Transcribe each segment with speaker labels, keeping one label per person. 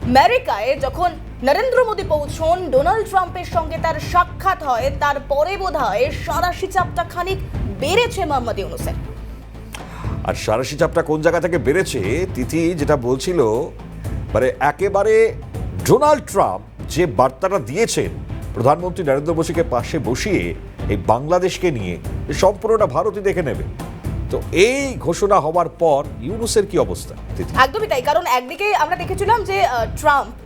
Speaker 1: আমেরিকায় যখন নরেন্দ্র মোদী পৌঁছন, ডোনাল্ড ট্রাম্পের সঙ্গে তার সাক্ষাৎ হয়, তারপরে বোধহয় সাঁড়াশি চাপটা খানিক বেড়েছে মোহাম্মদ ইউনূসের।
Speaker 2: আর সাঁড়াশি চাপটা কোন জায়গা থেকে বেড়েছে, তিথি যেটা বলছিল, মানে একেবারে ডোনাল্ড ট্রাম্প যে বার্তাটা দিয়েছেন প্রধানমন্ত্রী নরেন্দ্র মোদীকে পাশে বসিয়ে এই বাংলাদেশকে নিয়ে, সম্পূর্ণটা ভারতই দেখে নেবে। তো এই ঘোষণা হওয়ার পর ইউনূসের কি অবস্থা?
Speaker 1: একদমই তাই, কারণ একদিকে আমরা দেখেছিলাম যে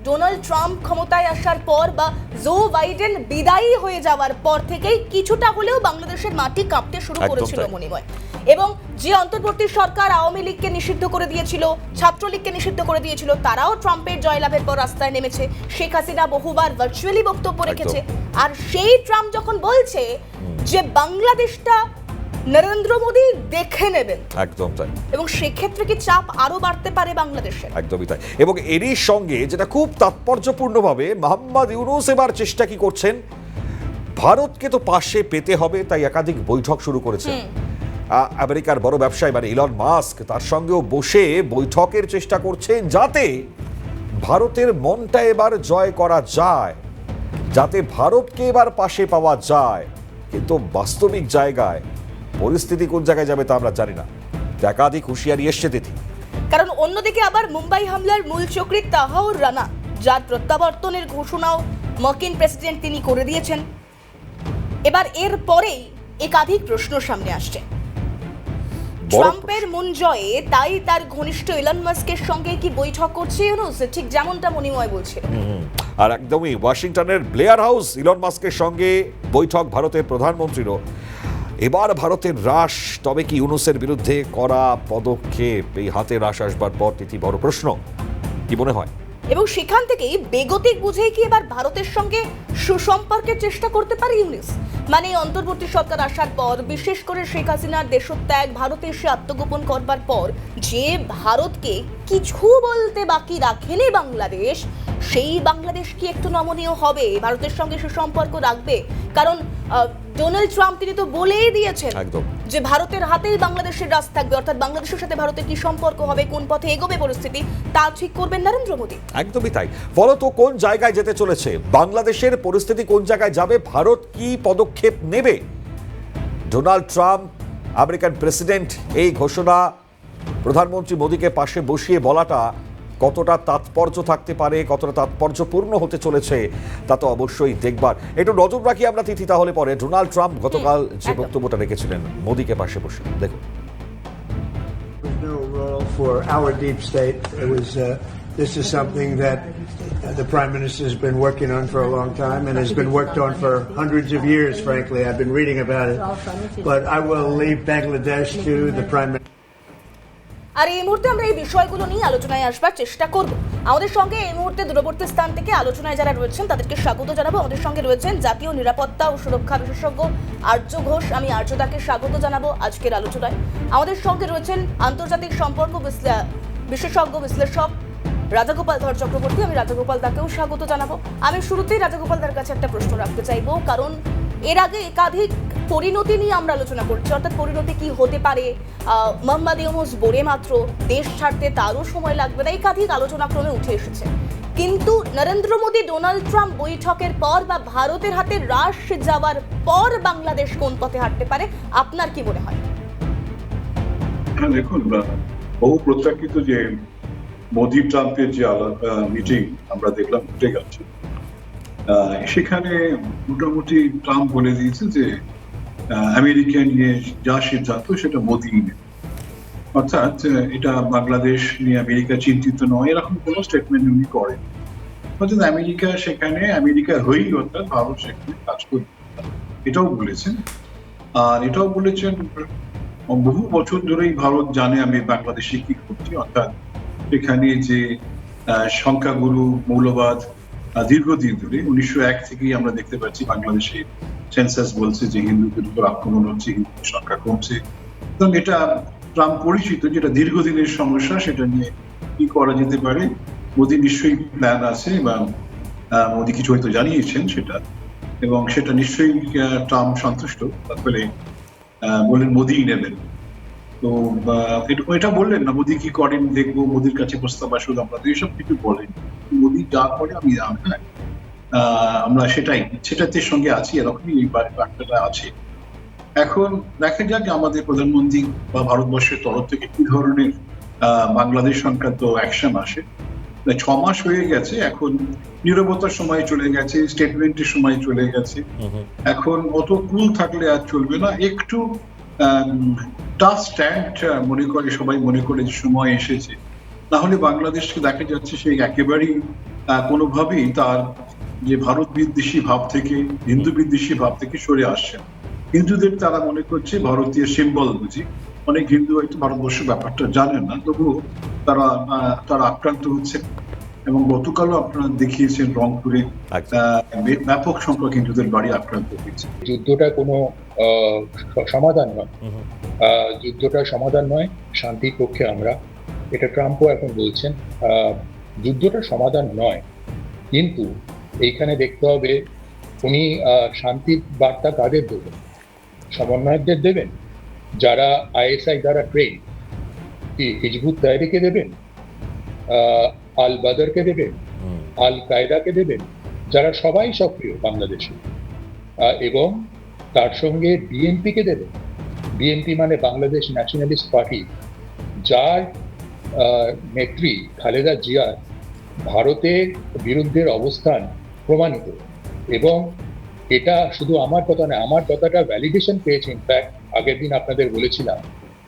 Speaker 1: ডোনাল্ড ট্রাম্প ক্ষমতায় আসার পর বা জো বাইডেন বিদায়ী হয়ে যাওয়ার পর থেকেই কিছুটা হলেও বাংলাদেশের মাটি কাঁপতে শুরু করেছিল মনিময়। এবং যে অন্তর্বর্তী সরকার আওয়ামী লীগকে নিষিদ্ধ করে দিয়েছিল, ছাত্রলীগকে নিষিদ্ধ করে দিয়েছিল, তারাও ট্রাম্পের জয়লাভের পর রাস্তায় নেমেছে। শেখ হাসিনা বহুবার ভার্চুয়ালি বক্তব্য রেখেছে। আর সেই ট্রাম্প যখন বলছে যে বাংলাদেশটা নরেন্দ্র মোদী দেখে নেবেন,
Speaker 2: একদম তাই,
Speaker 1: এবং সেক্ষেত্রে কি চাপ আরো বাড়তে পারে বাংলাদেশে?
Speaker 2: একদমই তাই। এবং এরই সঙ্গে যেটা খুব তাৎপর্যপূর্ণভাবে মোহাম্মদ ইউনূস এবার চেষ্টা কি করছেন, ভারতকে তো পাশে পেতে হবে, তাই একাধিক বৈঠক শুরু করেছেন। আমেরিকার বড় ব্যবসায়ী মানে ইলন মাস্ক, তার সঙ্গেও বসে বৈঠকের চেষ্টা করছেন, যাতে ভারতের মনটা এবার জয় করা যায়, যাতে ভারতকে এবার পাশে পাওয়া যায়। কিন্তু বাস্তবিক জায়গায় পরিস্থিতি কোন জায়গায় যাবে তা আমরা জানি না। একাধিক হুঁশিয়ারি এসছে তিথি।
Speaker 1: কারণ অন্যদিকে আবার মুম্বাই হামলার মূল চক্রী তাহাউর রানা, যার প্রত্যাবর্তনের ঘোষণাও মার্কিন প্রেসিডেন্ট তিনি করে দিয়েছেন। এবার এর পরেই একাধিক প্রশ্ন সামনে আসছে। ট্রাম্পের মন জয়ে তাই তার ঘনিষ্ঠ ইলন মাস্কের সঙ্গে কি বৈঠক করছে ইউনূস, ঠিক যেমনটা মনিময় বলছিল।
Speaker 2: আর একদমই ওয়াশিংটনের ব্লেয়ার হাউস ইলন মাস্কের সঙ্গে বৈঠক ভারতের প্রধানমন্ত্রীরও। এবার ভারতের হ্রাস, তবে কি ইউনূসের বিরুদ্ধে করা পদক্ষেপ, এই হাতে হ্রাস আসবার পর তিথি বড় প্রশ্ন, কি মনে হয়?
Speaker 1: এবং সেখান থেকেই বেগতিক বুঝেই কি এবার ভারতের সঙ্গে সুসম্পর্কের চেষ্টা করতে পারে ইউনূস? মানে অন্তর্বর্তী সরকার আসার পর, বিশেষ করে শেখ হাসিনার দেশত্যাগ, ভারতে এসে আত্মগোপন করবার পর যে ভারতকে কিছু বলতে বাকি রাখেনি বাংলাদেশ, সেই বাংলাদেশ কি একটু নমনীয় হবে, ভারতের সঙ্গে সুসম্পর্ক রাখবে? কারণ ডোনাল্ড ট্রাম্প তিনি তো বলেই দিয়েছেন যে ভারতের হাতেই বাংলাদেশের রাজ থাকবে, অর্থাৎ বাংলাদেশের সাথে ভারতের কি সম্পর্ক হবে, কোন পথে এগোবে পরিস্থিতি, তা ঠিক করবেন নরেন্দ্র মোদী।
Speaker 2: একদমই তাই। ফলত কোন জায়গায় যেতে চলেছে, বাংলাদেশের পরিস্থিতি কোন জায়গায় যাবে, ভারত কি পদক্ষেপ নেবে? ডোনাল্ড ট্রাম্প আমেরিকান প্রেসিডেন্ট এই ঘোষণা প্রধানমন্ত্রী মোদীকে পাশে বসিয়ে বলাটা কতটা তাৎপর্য থাকতে পারে, কতটা তাৎপর্যপূর্ণ হতে চলেছে, তা তো অবশ্যই দেখবার। একটু নজর রাখি আমরা তিথি তাহলে পরে। ডোনাল্ড ট্রাম্প গতকাল যে বক্তব্যটা রেখেছিলেন মোদীকে পাশে বসে, দেখুন।
Speaker 3: No role for our deep state. It was. This is something that the Prime Minister has been working on for a long time and has been worked on for hundreds of years, frankly. I've been reading about it. But I will leave Bangladesh to the Prime Minister.
Speaker 1: আর এই মুহূর্তে আমরা এই বিষয়গুলো নিয়ে আলোচনায় আসবার চেষ্টা করব। আমাদের সঙ্গে এই মুহূর্তে দূরবর্তী স্থান থেকে আলোচনায় যারা রয়েছেন তাদেরকে স্বাগত জানাবো। আমাদের সঙ্গে রয়েছেন জাতীয় নিরাপত্তা ও সুরক্ষা বিশেষজ্ঞ আর্য ঘোষ। আমি আর্যদাকে স্বাগত জানাবো আজকের আলোচনায়। আমাদের সঙ্গে রয়েছেন আন্তর্জাতিক সম্পর্ক বিশেষজ্ঞ বিশ্লেষক রাজাগোপাল ধর চক্রবর্তী। আমি রাজাগোপাল দাকেও স্বাগত জানাবো। আমি শুরুতেই রাজাগোপাল দার কাছে একটা প্রশ্ন রাখতে চাইবো, কারণ এর আগে একাধিক পরিণতি নিয়ে আমরা আলোচনা করছি, অর্থাৎ পরিণতি কি হতে পারে, মোহাম্মদ ইউনূস বলে মাত্র দেশ ছাড়তে তারও সময় লাগবে না, একাধিক আলোচনা ক্রমে উঠে এসেছে। কিন্তু নরেন্দ্র মোদী ডোনাল্ড ট্রাম্প বৈঠকের পর বা ভারতের হাতে হ্রাস যাওয়ার পর বাংলাদেশ কোন পথে হাঁটতে পারে, আপনার কি মনে হয়?
Speaker 4: দেখুন, বহু প্রত্যাখ্যিত যে মোদী ট্রাম্পের যে মিটিং আমরা দেখলাম ঘটে গেছে, সেখানে মোটামুটি ট্রাম্প বলে দিয়েছে যে আমেরিকা নিয়ে যা সিদ্ধান্ত সেটা মোদী নেবে, অর্থাৎ এটা বাংলাদেশ নিয়ে আমেরিকা চিন্তিত নয়, এরকম কোনো স্টেটমেন্ট উনি করেন। অর্থাৎ আমেরিকা সেখানে আমেরিকার হয়েই, অর্থাৎ ভারত সেখানে কাজ করবে, এটাও বলেছেন। আর এটাও বলেছেন বহু বছর ধরেই ভারত জানে আমি বাংলাদেশে কি করছি, অর্থাৎ সেখানে যে সংখ্যাগুরু মৌলবাদ দীর্ঘদিন ধরে 1901 থেকেই আমরা দেখতে পাচ্ছি বাংলাদেশে সেন্সাস বলছে যে হিন্দুদের উপর আক্রমণ হচ্ছে, হিন্দুদের সংখ্যা কমছে, এবং এটা ট্রাম্প পরিচিত যেটা দীর্ঘদিনের সমস্যা, সেটা নিয়ে কি করা যেতে পারে। মোদী নিশ্চয়ই প্ল্যান আছে বা মোদী কিছু হয়তো জানিয়েছেন সেটা, এবং সেটা নিশ্চয়ই ট্রাম্প সন্তুষ্ট, তারপরে বললেন মোদীই নেবেন। তো এটা বললেন না মোদী কি করেন দেখবো, মোদীর কাছে প্রস্তাব আসলে আমরা, তো এইসব কিছু বলেন। মোদি যা করে আমরা সেটাতে সঙ্গে আছি, এরকমই এই বার্তাটা আছে। এখন দেখা যাক আমাদের প্রধানমন্ত্রী বা ভারতবর্ষের তরফ থেকে কি ধরনের বাংলাদেশ সংক্রান্ত অ্যাকশন আসে। 6 মাস হয়ে গেছে, এখন নীরবতার সময় চলে গেছে, স্টেটমেন্টের সময় চলে গেছে। এখন অত কুল থাকলে আর চলবে না, একটু টাফ স্ট্যান্ড সবাই মনে করে যে সময় এসেছে। না হলে বাংলাদেশকে দেখা যাচ্ছে সেই একেবারেই কোনোভাবেই তার যে ভারত বিদ্বেষী ভাব থেকে, হিন্দু বিদ্বেষী ভাব থেকে সরে আসছে। হিন্দুদের তারা মনে করছে ভারতীয় সিম্বল বুঝি, অনেক হিন্দু হয়তো ভারতবর্ষের ব্যাপারটা জানেন না, তবুও তারা আক্রান্ত হচ্ছে। এবং গতকালও আপনারা দেখিয়েছেন রংপুরে ব্যাপক সংখ্যক হিন্দুদের বাড়ি আক্রান্ত হয়েছে।
Speaker 5: যুদ্ধটা কোনো সমাধান নয়, যুদ্ধটা সমাধান নয়, শান্তির পক্ষে আমরা, এটা ট্রাম্পও এখন বলছেন। যুদ্ধটা সমাধান নয়, কিন্তু এইখানে দেখতে হবে উনি শান্তির বার্তা কাদের দেবেন? সমন্বয়কদের দেবেন, যারা আইএসআই দ্বারা ট্রেন, কি হিজবুত তাহরিকে দেবেন, আল বাদরকে দেবেন, আল কায়দাকে দেবেন, যারা সবাই সক্রিয় বাংলাদেশে, এবং তার সঙ্গে বিএনপিকে দেবেন। বিএনপি মানে বাংলাদেশ ন্যাশনালিস্ট পার্টি, যার নেত্রী খালেদা জিয়ার ভারতের বিরুদ্ধের অবস্থান প্রমাণিত। এবং এটা শুধু আমার কথা নয়, আমার কথাটা ভ্যালিডেশন পেয়েছে। ইনফ্যাক্ট আগের দিন আপনাদের বলেছিলাম,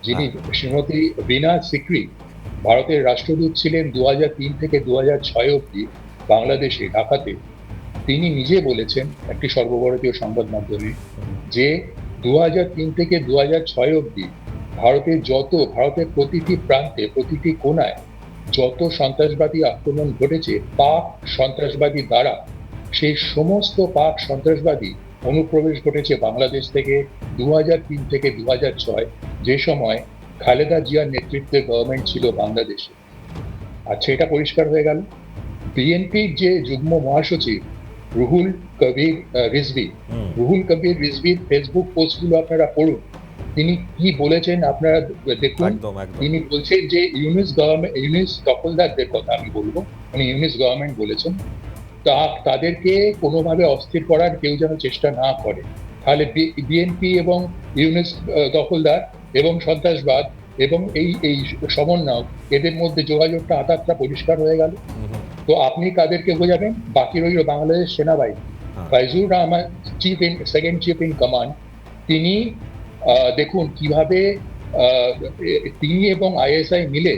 Speaker 5: যিনি শ্রীমতী রীনা সিকরি ভারতের রাষ্ট্রদূত ছিলেন 2003 থেকে 2006 অবধি বাংলাদেশে, ঢাকাতে, তিনি নিজে বলেছেন একটি সর্বভারতীয় সংবাদ মাধ্যমে যে 2003 থেকে 2006 অবধি ভারতের প্রতিটি প্রান্তে, প্রতিটি কোণায় যত সন্ত্রাসবাদী আক্রমণ ঘটেছে পাক সন্ত্রাসবাদী দ্বারা, সেই সমস্ত পাক সন্ত্রাসবাদী অনুপ্রবেশ ঘটেছে বাংলাদেশ থেকে 2003 থেকে 2006, যে সময় খালেদা জিয়ার নেতৃত্বে গভর্নমেন্ট ছিল বাংলাদেশে। আচ্ছা, এটা পরিষ্কার হয়ে গেল। বিএনপির যে যুগ্ম মহাসচিব রুহুল কবির রিজভির ফেসবুক পোস্টগুলো আপনারা পড়ুন, তিনি কি বলেছেন আপনারা দেখুন। তিনি বলছেন যে ইউনিস দখলদারদের কথা আমি বলবো, উনি ইউনিস গভর্নমেন্ট বলেছেন, তাদেরকে কোনোভাবে অস্থির করার কেউ যেন চেষ্টা না করে। তাহলে বিএনপি এবং ইউনিস দখলদার এবং সন্ত্রাসবাদ এবং এই সমন্বয়, এদের মধ্যে যোগাযোগটা আঘাতটা পরিষ্কার হয়ে গেল। তো আপনি কাদেরকে বোঝাবেন? বাকি রইল বাংলাদেশ সেনাবাহিনী। Faizur Rahman second chief in command, তিনি দেখুন কিভাবে তিনি এবং আইএসআই মিলে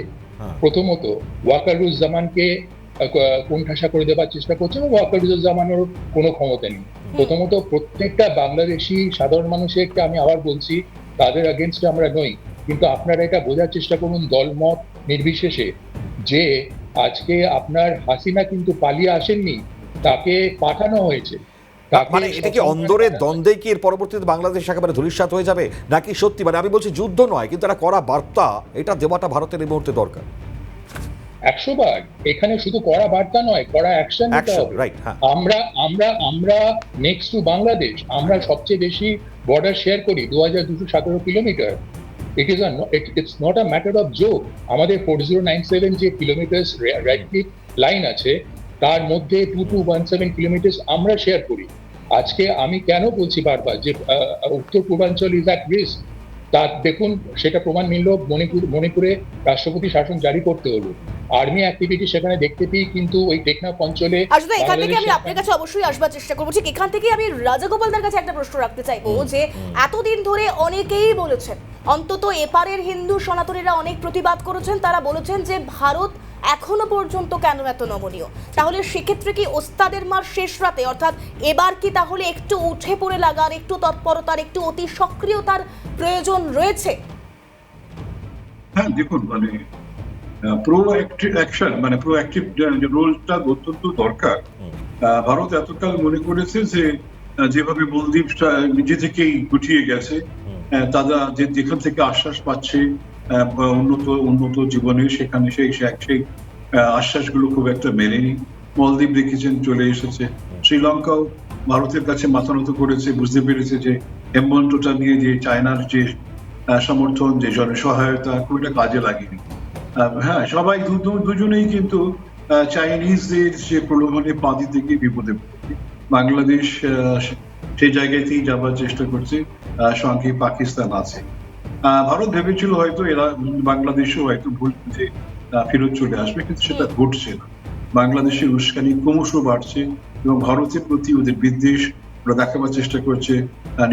Speaker 5: প্রথমত ওয়াকারুজ্জামানকে কোণঠাসা করে দেওয়ার চেষ্টা করছেন। ওয়াকারুজ্জামানের কোনো ক্ষমতা নেই। প্রথমত প্রত্যেকটা বাংলাদেশি সাধারণ মানুষকে আমি আবার বলছি, তাদের এগেনস্টে আমরা নই, কিন্তু আপনারা এটা বোঝার চেষ্টা করুন দলমত নির্বিশেষে, যে আজকে আপনার হাসিনা কিন্তু পালিয়ে আসেননি, তাকে পাঠানো হয়েছে।
Speaker 2: মানে এটা কি অন্দরের দ্বন্দ্বে কি এর পরবর্তীতে বাংলাদেশ একেবারে ধূলিসাৎ হয়ে যাবে, নাকি সত্যি, মানে আমি বলছি যুদ্ধ নয়, কিন্তু একটা কড়া বার্তা এটা দেওয়াটা ভারতের এই মুহূর্তে দরকার?
Speaker 5: 100 বার এখানে শুধু কড়া বার্তা নয়, কড়া অ্যাকশন নিতে হবে। আমরা নেক্সট টু বাংলাদেশ, আমরা সবচেয়ে বেশি বর্ডার শেয়ার করি 2217 kilometre. It's not a matter of joke. আমাদের 4097 যে কিলোমিটার রেড ক্লিফ লাইন আছে, তার মধ্যে 2217 কিলোমিটার আমরা শেয়ার করি। আজকে আমি কেন বলছি বারবার যে উত্তর পূর্বাঞ্চল ইজ অ্যাট রিস্ক, তা দেখুন সেটা প্রমাণ মিলল মণিপুরে রাষ্ট্রপতি শাসন জারি করতে হলো। আর্মি অ্যাক্টিভিটি সেখানে দেখতে পেয়ে কিন্তু ওই টেকনাফ অঞ্চলে।
Speaker 1: আসলে এখান থেকে আমি আপনার কাছে অবশ্যই আসবার চেষ্টা করবো। ঠিক এখান থেকে আমি রাজাগোপালদার কাছে একটা প্রশ্ন রাখতে চাইবো, যে এতদিন ধরে অনেকেই বলেছেন, অন্তত এপারের হিন্দু সনাতনীরা অনেক প্রতিবাদ করেছেন, তারা বলেছেন যে ভারত এখনো পর্যন্ত কেন এত নমনীয়। তাহলে সেক্ষেত্রে কি ওস্তাদের মার শেষ রাতে, অর্থাৎ এবার কি তাহলে একটু উঠে পড়ে লাগার, একটু তৎপরতার, একটু অতি সক্রিয়তার প্রয়োজন রয়েছে?
Speaker 4: হ্যাঁ, দেখুন, মানে প্রোঅ্যাক্টিভ অ্যাকশন, মানে প্রোঅ্যাক্টিভ রোলটা অত্যন্ত দরকার। ভারত এতকাল মনে করেছে যে যেভাবে মলদ্বীপ নিজে থেকেই গুটিয়ে গেছে, তারা যেখান থেকে আশ্বাস পাচ্ছে উন্নত জীবনে, সেখানে সেই আশ্বাসগুলো খুব একটা মেলেনি। মলদ্বীপ দেখেছেন চলে এসেছে, শ্রীলঙ্কাও ভারতের কাছে মাথা নত করেছে, বুঝতে পেরেছে যে এমবন্টটা নিয়ে যে চায়নার যে সমর্থন, যে জনসহায়তা খুব একটা কাজে লাগেনি। হ্যাঁ, সবাই দুজনেই কিন্তু চাইনিজদের যে প্রলোভনে পা দিতে গিয়ে বিপদে পড়েছে। বাংলাদেশ সেই জায়গাতেই যাবার চেষ্টা করছে, সঙ্গে পাকিস্তান আছে। ভারত ভেবেছিল হয়তো এরা বাংলাদেশও হয়তো ভুল বুঝে ফেরত চলে আসবে, কিন্তু সেটা ঘটছে না। বাংলাদেশের উস্কানি ক্রমশ বাড়ছে এবং ভারতের প্রতি ওদের বিদ্বেষ ওরা দেখাবার চেষ্টা করছে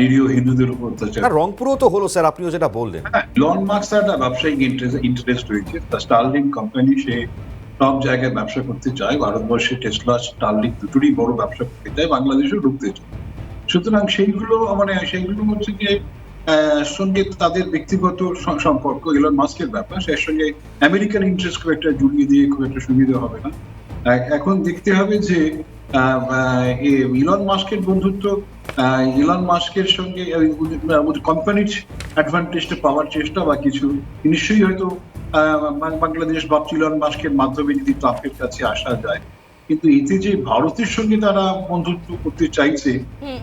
Speaker 4: নিরীহ হিন্দুদের উপর অত্যাচার।
Speaker 2: আর রংপুরেও তো হলো স্যার, আপনিও যেটা বললেন।
Speaker 4: লন মার্কস একটা ব্যবসায়িক ইন্টারেস্ট রয়েছে, স্টারলিং কোম্পানি সে সব জায়গায় ব্যবসা করতে চায়। ভারতবর্ষে টেসলা স্টারলিং দুটোরই বড় ব্যবসা করতে চায়, বাংলাদেশেও ঢুকতে চায়। সুতরাং সেইগুলো হচ্ছে যে সঙ্গে তাদের ব্যক্তিগত সম্পর্ক, ইলন মাস্কের ব্যাপার, সেই সঙ্গে আমেরিকান ইন্টারেস্ট খুব একটা জড়িয়ে দিয়ে খুব একটা সুবিধা হবে না। এখন দেখতে হবে যে ইলন মাস্কের বন্ধুত্ব, ইলন মাস্কের সঙ্গে কোম্পানির অ্যাডভান্টেজটা পাওয়ার চেষ্টা বা কিছু নিশ্চয়ই হয়তো বাংলাদেশ ভাবছিল ইলন মাস্কের মাধ্যমে যদি ট্রাম্পের কাছে আসা যায়, কিন্তু এতে যে ভারতের সঙ্গে তারা বন্ধুত্ব করতে চাইছে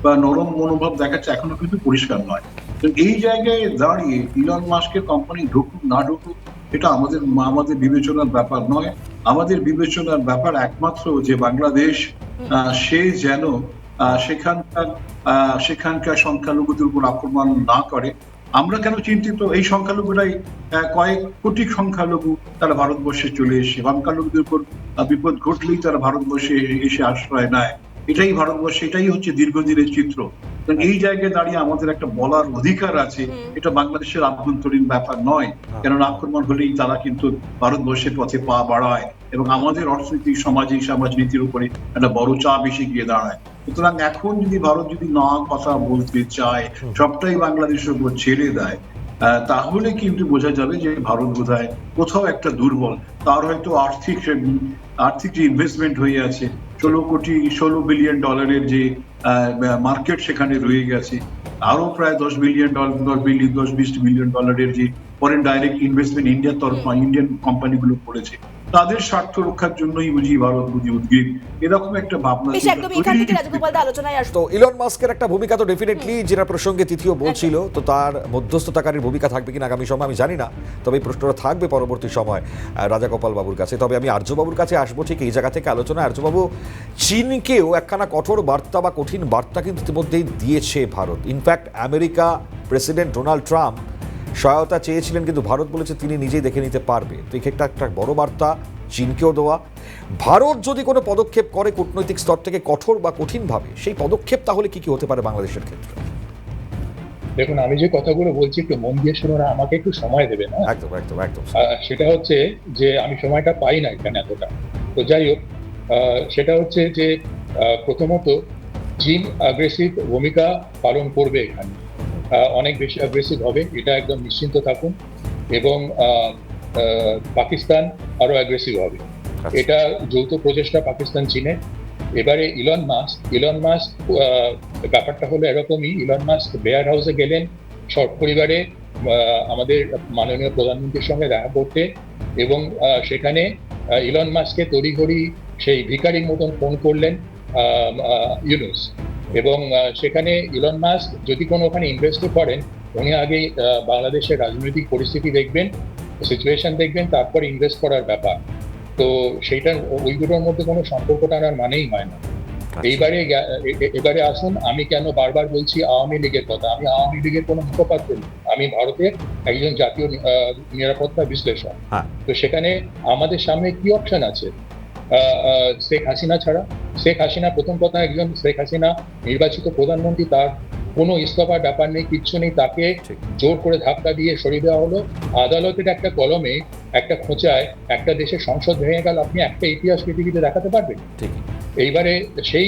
Speaker 4: বা নরম মনোভাব দেখাচ্ছে এখনো কিন্তু পরিষ্কার নয়। তো এই জায়গায় দাঁড়িয়ে ইলন মাস্কের কোম্পানি ঢুকুক না ঢুকুক এটা আমাদের বিবেচনার ব্যাপার নয়। আমাদের বিবেচনার ব্যাপার একমাত্র যে বাংলাদেশ সে যেন সেখানকার সংখ্যালঘুদের উপর আক্রমণ না করে। আমরা কেন চিন্তিত, এই সংখ্যালঘুরাই কয়েক কোটি সংখ্যালঘু তারা ভারতবর্ষে চলে এসে সংখ্যালঘুদের উপর বিপদ ঘটলেই তারা ভারতবর্ষে এসে আশ্রয় নেয়। এটাই ভারতবর্ষে, এটাই হচ্ছে দীর্ঘদিনের চিত্র। এই জায়গায় দাঁড়িয়ে আমাদের একটা বলার অধিকার আছে, এটা বাংলাদেশের আভ্যন্তরীণ ব্যাপার নয়। কেননা আক্রমণ হলেই তারা কিন্তু ভারতবর্ষের পথে পা বাড়ায় এবং আমাদের অর্থনৈতিক সমাজনীতির উপরে একটা বড় চাপ এসে গিয়ে দাঁড়ায়। সুতরাং এখন যদি ভারত যদি না কথা বলতে চায়, সবটাই বাংলাদেশের উপর ছেড়ে দেয়, তাহলে কিন্তু বোঝা যাবে যে ভারত বোধহয় কোথাও একটা দুর্বল। তার হয়তো আর্থিক যে ইনভেস্টমেন্ট হয়ে আছে 16 বিলিয়ন ডলারের যে মার্কেট সেখানে রয়ে গেছে, আরো প্রায় 10 20 বিলিয়ন ডলারের যে ফরেন ডাইরেক্ট ইনভেস্টমেন্ট ইন্ডিয়ার তরফ ইন্ডিয়ান কোম্পানিগুলো করেছে, তাদের স্বার্থ রক্ষার জন্যই ভারত উদ্গ্রীব, এরকম একটা ভাবনা।
Speaker 1: একদম এখান থেকে রাজগোপাল দা আলোচনায় আসতো।
Speaker 2: তো ইলন মাস্কের একটা ভূমিকা তো ডেফিনেটলি, যেটা প্রসঙ্গে তিথিও বলছিল, তো তার মধ্যস্থতাকারীর ভূমিকা থাকবে কিনা আগামী সময় আমি জানি না, তবে এই প্রশ্নটা থাকবে পরবর্তী সময় রাজাগোপাল বাবুর কাছে। তবে আমি আর্যবাবুর কাছে আসবো ঠিক এই জায়গা থেকে আলোচনা। আর্যবাবু, চীনকেও একখানা কঠোর বার্তা বা কঠিন বার্তা কিন্তু ইতিমধ্যেই দিয়েছে Bharat. In fact America president Donald Trump সহায়তা চেয়েছিলেন, কিন্তু ভারত বলেছে তিনি নিজেই দেখে নিতে পারবে। তো এই ক্ষেত্রে একটা বড় বার্তা চীনকেও দেওয়া। ভারত যদি কোনো পদক্ষেপ করে কূটনৈতিক স্তর থেকে কঠোর বা কঠিনভাবে, সেই পদক্ষেপ তাহলে কি হতে পারে বাংলাদেশের ক্ষেত্রে?
Speaker 5: দেখুন, আমি যে কথাগুলো বলছি একটু মন দিয়ে শুনুন, আমাকে একটু সময় দেবে না?
Speaker 2: একদম একদম একদম।
Speaker 5: সেটা হচ্ছে যে আমি সময়টা পাই না এখানে এতটা। তো যাই হোক, সেটা হচ্ছে যে প্রথমত চীন অ্যাগ্রেসিভ ভূমিকা পালন করবে এখানে, অনেক বেশি অ্যাগ্রেসিভ হবে, এটা একদম নিশ্চিন্ত থাকুন। এবং পাকিস্তান আরো অ্যাগ্রেসিভ হবে, এটা যৌথ প্রচেষ্টা পাকিস্তান চীনের। এবারে ইলন মাস্ক ব্যাপারটা হলো এরকমই। ইলন মাস্ক বেয়ার হাউসে গেলেন সপরিবারে আমাদের মাননীয় প্রধানমন্ত্রীর সঙ্গে দেখা করতে, এবং সেখানে ইলন মাস্ককে তড়িঘড়ি সেই ভিখারির মতন ফোন করলেন ইউনুস। এবং সেখানে ইলন মাস্ক যদি কোনো ওখানে ইনভেস্ট করেন, উনি আগে বাংলাদেশের রাজনৈতিক পরিস্থিতি দেখবেন, সিচুয়েশন দেখবেন, তারপর ইনভেস্ট করার ব্যাপার। তো সেইটার ওইগুলোর মধ্যে কোনো সম্পর্ক টানার মানেই হয় না। এবারে আসুন, আমি কেন বারবার বলছি আওয়ামী লীগের কথা? আমি আওয়ামী লীগের কোনো মুখপাত্র নই, আমি ভারতের একজন জাতীয় নিরাপত্তা বিশ্লেষক। তো সেখানে আমাদের সামনে কি অপশন আছে শেখ হাসিনা ছাড়া? শেখ হাসিনা, প্রথম কথা, একজন শেখ হাসিনা নির্বাচিত প্রধানমন্ত্রী, তার কোনো ইস্তফার ব্যাপার নেই, কিচ্ছু নেই, তাকে জোর করে ধাক্কা দিয়ে সরিয়ে দেওয়া হলো। আদালতের একটা কলমে, একটা খোঁচায় একটা দেশের সংসদ ভেঙে গেল, আপনি একটা ইতিহাস পৃথিবীতে দেখাতে পারবেন? এইবারে সেই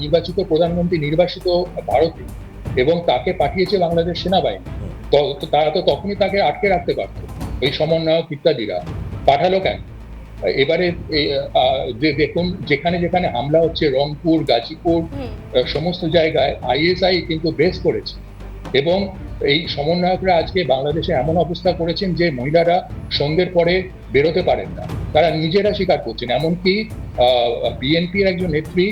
Speaker 5: নির্বাচিত প্রধানমন্ত্রী নির্বাসিত ভারতে, এবং তাকে পাঠিয়েছে বাংলাদেশ সেনাবাহিনী। তারা তো তখনই তাকে আটকে রাখতে পারত, ওই সমন্বয়ক ইত্যাদিরা। পাঠালো কেন? এবারে দেখুন, যেখানে যেখানে হামলা হচ্ছে, রংপুর, গাজীপুর, সমস্ত জায়গায় আইএসআই কিন্তু বেস করেছে। এবং এই সমন্বয়করা আজকে বাংলাদেশে এমন অবস্থা করেছেন যে মহিলারা সন্ধ্যের পরে বেরোতে পারেন না, তারা নিজেরা স্বীকার করছেন। এমনকি বিএনপির একজন নেত্রী,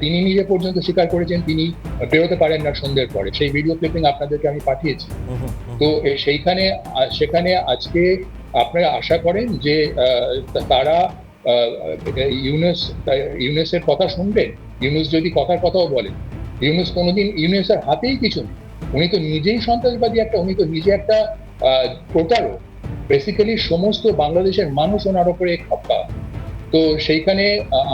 Speaker 5: তিনি নিজে পর্যন্ত স্বীকার করেছেন তিনি বেরোতে পারেন না সন্ধ্যের পরে। সেই ভিডিও ক্লিপিং আপনাদেরকে আমি পাঠিয়েছি। তো সেখানে আজকে আপনারা আশা করেন যে তারা ইউনুসের কথা শুনবেন? ইউনুস যদি কথাও বলেন, ইউনুস কোনোদিন ইউনুসের হাতেই কিছু নেই। উনি তো নিজেই সন্ত্রাসবাদী উনি তো নিজে একটা প্রতারক। বেসিক্যালি সমস্ত বাংলাদেশের মানুষ ওনার উপরে খাপ্পা। তো সেইখানে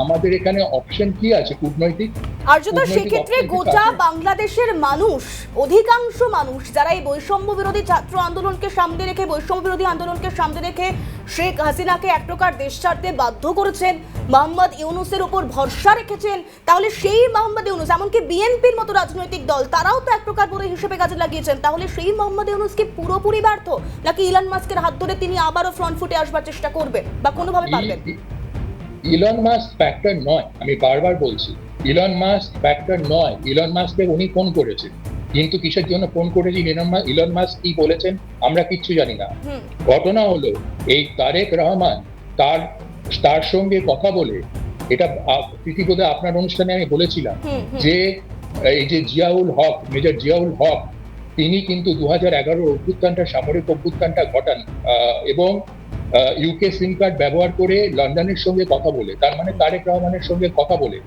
Speaker 5: আমাদের এখানে অপশন কি আছে? কূটনৈতিক।
Speaker 1: আর্যদা, সেক্ষেত্রে গোটা বাংলাদেশের মানুষ, অধিকাংশ মানুষ যারা এই বৈষম্য বিরোধী ছাত্র আন্দোলনকে সামনে রেখে, বৈষম্য বিরোধী আন্দোলনকে সামনে রেখে শেখ হাসিনাকে এক প্রকার দেশ ছাড়তে বাধ্য করেছেন, মোহাম্মদ ইউনুসের উপর ভরসা রেখেছেন, তাহলে সেই মোহাম্মদ ইউনুস, এমনকি বিএনপির মতো রাজনৈতিক দল, তারাও তো এক প্রকার বড় হিসেবে কাজে লাগিয়েছেন, তাহলে সেই মোহাম্মদ ইউনুস কি পুরোপুরি ব্যর্থ, নাকি ইলন মাস্কের হাত ধরে তিনি আবারও ফ্রন্ট ফুটে আসবার চেষ্টা করবেন বা কোনোভাবে পারবেন?
Speaker 5: ইলন মাস্ক ফ্যাক্টর নয়, আমি বারবার বলছি, ইলন মাস্ক ফ্যাক্টর নয়। ইলন মাস্ককে উনি ফোন করেছেন, কিন্তু কিসের জন্য ফোন করেছেন, ইলন মাস্ক কি বলেছেন আমরা কিচ্ছু জানি না। ঘটনা হলো এই তারেক রহমান তার সঙ্গে কথা বলে, এটা প্রীতিবোধে আপনার অনুষ্ঠানে আমি বলেছিলাম যে এই যে জিয়াউল হক, মেজর জিয়াউল হক, তিনি কিন্তু 2011 অভ্যুত্থানটা, সামরিক অভ্যুত্থানটা ঘটান এবং ইউকে সিম কার্ড ব্যবহার করে লন্ডনের সঙ্গে কথা বলে, তার মানে তারেক রহমানের সঙ্গে কথা বলে,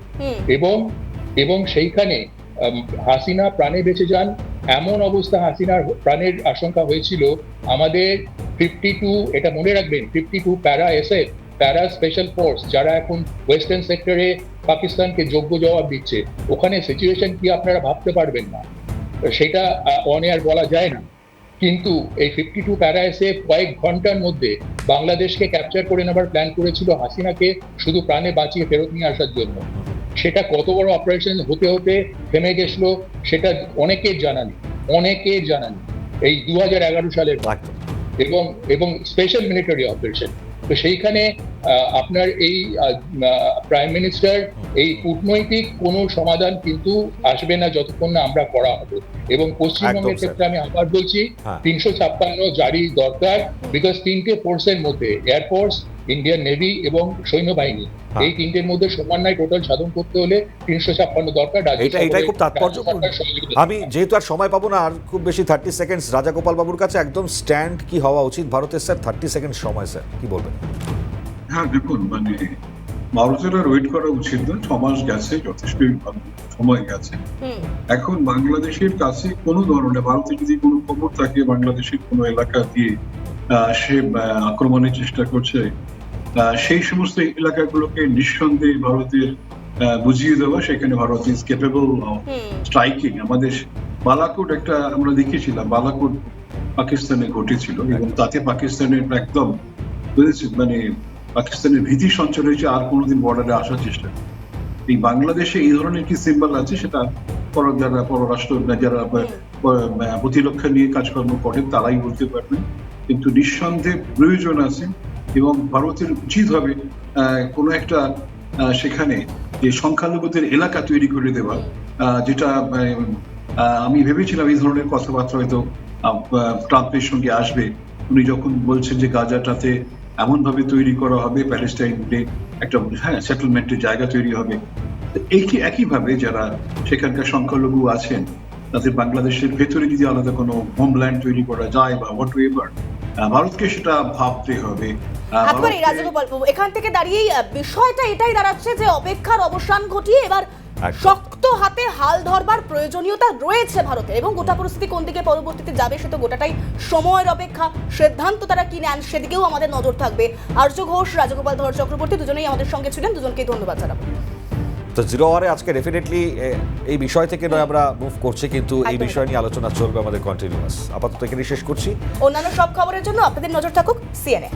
Speaker 5: এবং সেইখানে হাসিনা প্রাণে বেঁচে যান। এমন অবস্থা, হাসিনার প্রাণের আশঙ্কা হয়েছিল। আমাদের 52, এটা মনে রাখবেন, 52 প্যারা এসএফ, প্যারা স্পেশাল ফোর্স, যারা এখন ওয়েস্টার্ন সেক্টরে পাকিস্তানকে যোগ্য জবাব দিচ্ছে, ওখানে সিচুয়েশন কি আপনারা ভাবতে পারবেন না, সেটা অন এয়ার বলা যায় না। কিন্তু এই 52 প্যারা এসএফ কয়েক ঘন্টার মধ্যে বাংলাদেশকে ক্যাপচার করে নেবার প্ল্যান করেছিল, হাসিনাকে শুধু প্রাণে বাঁচিয়ে ফেরত নিয়ে আসার জন্য। সেটা কত বড় অপারেশন হতে হতে থেমে গেছিল সেটা অনেকের জানা নেই, এই 2011 সালের এবং স্পেশাল মিলিটারি অপারেশন। তো সেইখানে আপনার এই প্রাইম মিনিস্টার, এই কূটনৈতিক কোনো সমাধান কিন্তু আসবে না যতক্ষণ না আমরা করা হবে। এবং পশ্চিমবঙ্গের ক্ষেত্রে আমি আবার বলছি, 356 জারি দরকার, বিকজ 3টে ফোর্সের মধ্যে, এয়ারফোর্স, ইন্ডিয়ান নেভি এবং সৈন্যবাহিনী, এই 3টের মধ্যে সমন্বয় টোটাল সাধন করতে হলে 356 দরকার।
Speaker 2: এটাই খুব তাৎপর্যপূর্ণ। আমি যেহেতু আর সময় পাবো না, আর খুব বেশি 30 সেকেন্ড রাজাগোপাল বাবুর কাছে, একদম স্ট্যান্ড কি হওয়া উচিত ভারতের, স্যার 30 সেকেন্ড সময়, স্যার কি বলবেন?
Speaker 4: হ্যাঁ দেখুন, মানে ভারতের আর ওয়েট করা উচিত না, 6 মাস গেছে, যথেষ্ট সময় গেছে। এখন বাংলাদেশের কাছে কোনো ধরনের, ভারতের যদি কোনো খবর থাকে বাংলাদেশের কোনো এলাকা দিয়ে সে আক্রমণের চেষ্টা করছে, সেই সমস্ত এলাকাগুলোকে নিঃসন্দেহে ভারতের বুঝিয়ে দেওয়া, সেখানে Bharat is capable of striking. আমাদের বালাকোট একটা আমরা দেখেছিলাম, বালাকোট পাকিস্তানে ঘটেছিল এবং তাতে পাকিস্তানের একদম মানে পাকিস্তানের ভীতি সঞ্চার হয়েছে, আর কোনোদিন বর্ডারে আসার চেষ্টা। এই বাংলাদেশে এই ধরনের কি সিম্বল আছে, সেটা যারা পররাষ্ট্র, যারা প্রতিরক্ষা নিয়ে কাজকর্ম করেন তারাই বলতে পারবেন। কিন্তু নিঃসন্দেহে প্রয়োজন আছে এবং ভারতের উচিত হবে কোনো একটা সেখানে যে সংখ্যালঘুদের এলাকা তৈরি করে দেওয়া, যেটা আমি ভেবেছিলাম এই ধরনের কথাবার্তা হয়তো ট্রাম্পের সঙ্গে আসবে। উনি যখন বলছেন যে গাজাটাতে এমন ভাবে তৈরি করা হবে, প্যালেস্টাইনে একটা সেটেলমেন্টের জায়গা তৈরি হবে, একইভাবে যারা সেখানকার সংখ্যালঘু আছেন তাদের বাংলাদেশের ভেতরে যদি আলাদা কোনো হোমল্যান্ড তৈরি করা যায় বা হোয়াট এভার, ভারতকে সেটা ভাবতে হবে।
Speaker 1: এখান থেকে দাঁড়িয়ে বিষয়টা এটাই দাঁড়াচ্ছে যে অপেক্ষার অবসান ঘটিয়ে এবার শক্ত হাতে হাল ধরবার প্রয়োজনীয়তা রয়েছে ভারতের, এবং গোটা পরিস্থিতি কোন দিকে পরবর্তীতে যাবে সে তো গোটাটাই সময়ের অপেক্ষা। সিদ্ধান্ত তারা কি নেন সেদিকেও আমাদের নজর থাকবে। আর্য ঘোষ, রাজগোপাল ধর চক্রবর্তী দুজনেই আমাদের সঙ্গে ছিলেন, দুজনকেই ধন্যবাদ জানাবো।
Speaker 2: তো 0 আওয়ারে আজকে ডেফিনেটলি এই বিষয় থেকে নয় আমরা মুভ করছি, কিন্তু এই বিষয় নিয়ে আলোচনা চলবে আমাদের কন্টিনিউয়াস। আপাতত এখানে শেষ করছি।
Speaker 1: অন্যান্য সব খবরের জন্য আপনাদের নজর থাকুক CNN।